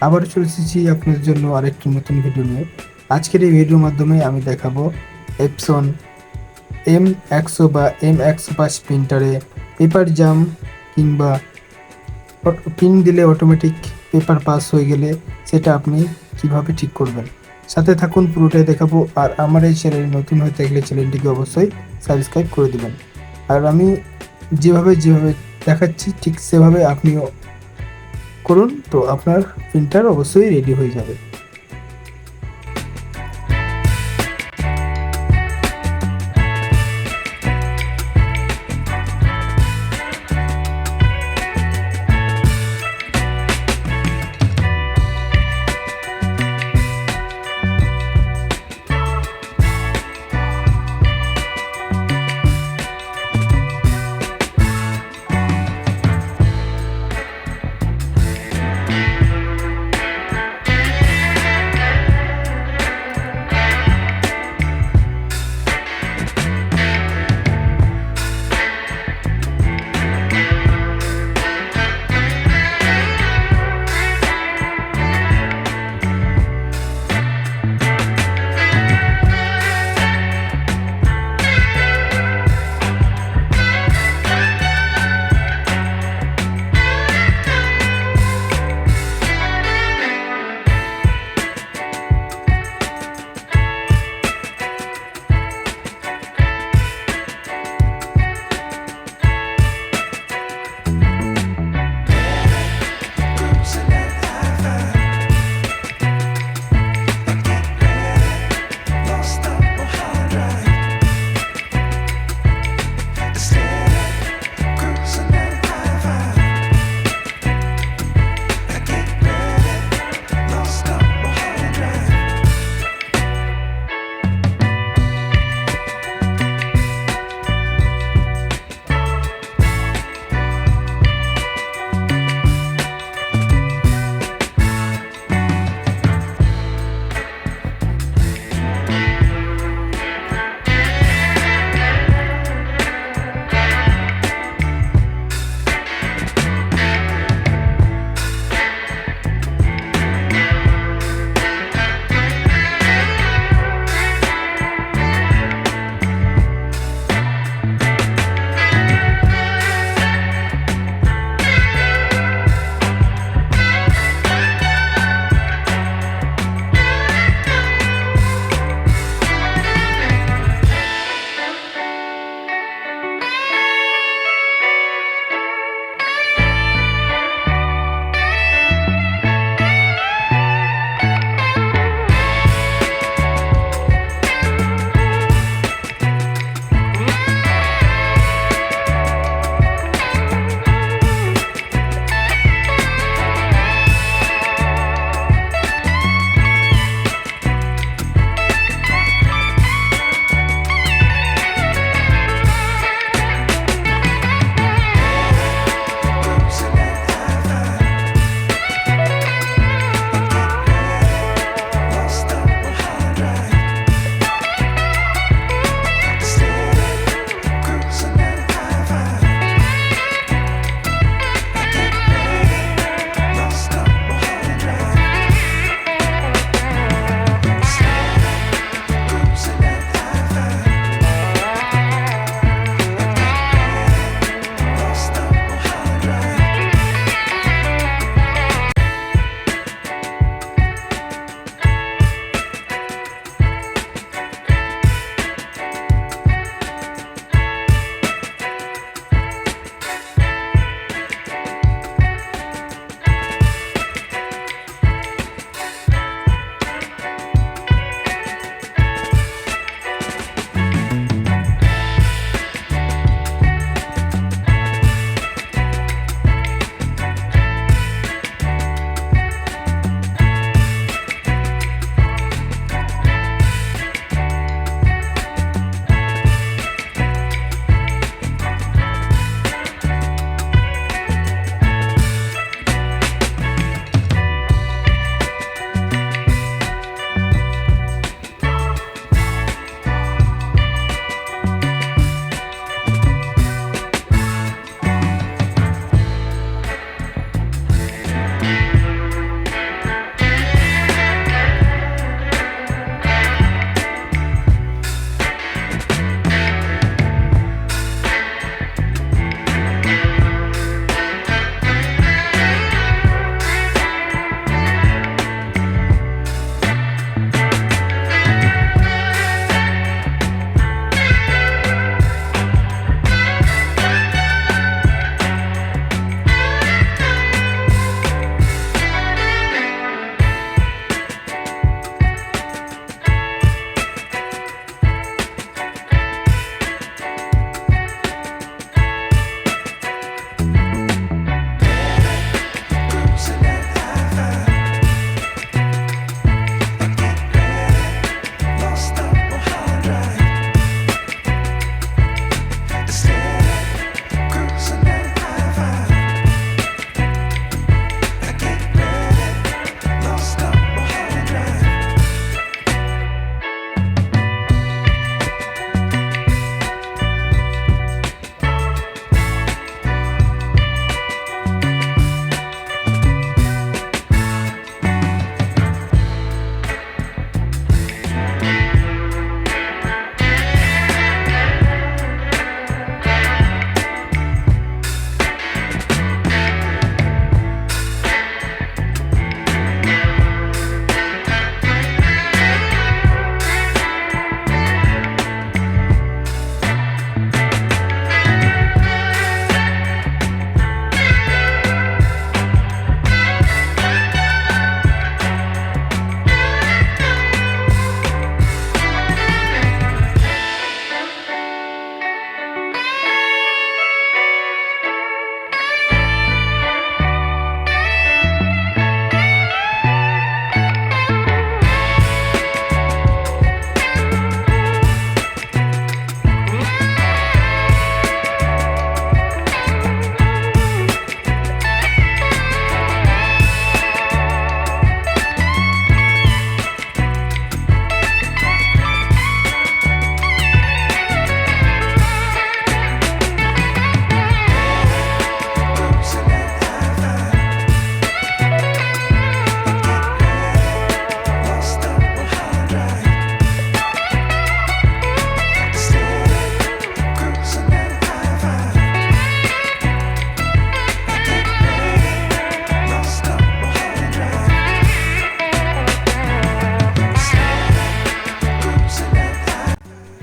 আবার চলে এসেছি আপনার জন্য আরেকটি নতুন ভিডিও নিয়ে। আজকের এই ভিডিওর মাধ্যমে আমি দেখাবো এপসন M100 বা M105 প্রিন্টারে পেপার জাম কিংবা পিন দিলে অটোমেটিক পেপার পাস হয়ে গেলে সেটা আপনি কিভাবে ঠিক করবেন। সাথে থাকুন, পুরোটাই দেখাবো। আর আমার এই চ্যানেলে নতুন হয়ে থাকলে চ্যানেলটিকে অবশ্যই সাবস্ক্রাইব করে দেবেন। আর আমি যেভাবে দেখাচ্ছি ঠিক সেভাবে আপনিও করুন, তো আপনার প্রিন্টার অবশ্যই রেডি হয়ে যাবে।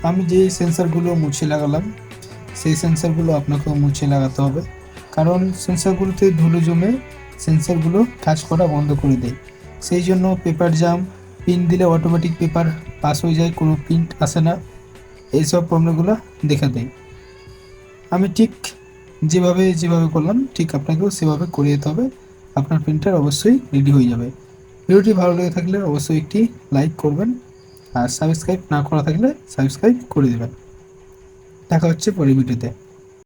আমি যে সেন্সরগুলো মুছে লাগালাম সেই সেন্সরগুলো আপনাকেও মুছে লাগাতে হবে, কারণ সেন্সরগুলোতে ধুলো জমে সেন্সরগুলো কাজ করা বন্ধ করে দেয়। সেই জন্য পেপার জাম, পিন দিলে অটোমেটিক পেপার পাস হয়ে যায়, কোনো প্রিন্ট আসে না, এইসব প্রবলেমগুলো দেখা দেয়। আমি ঠিক যেভাবে যেভাবে করলাম ঠিক আপনাকেও সেভাবে করে যেতে হবে, আপনার প্রিন্টার অবশ্যই রেডি হয়ে যাবে। ভিডিওটি ভালো লেগে থাকলে অবশ্যই একটি লাইক করবেন, আর সাবস্ক্রাইব না করা থাকলে সাবস্ক্রাইব করে দেবেন। দেখা হচ্ছে পরের ভিডিওতে।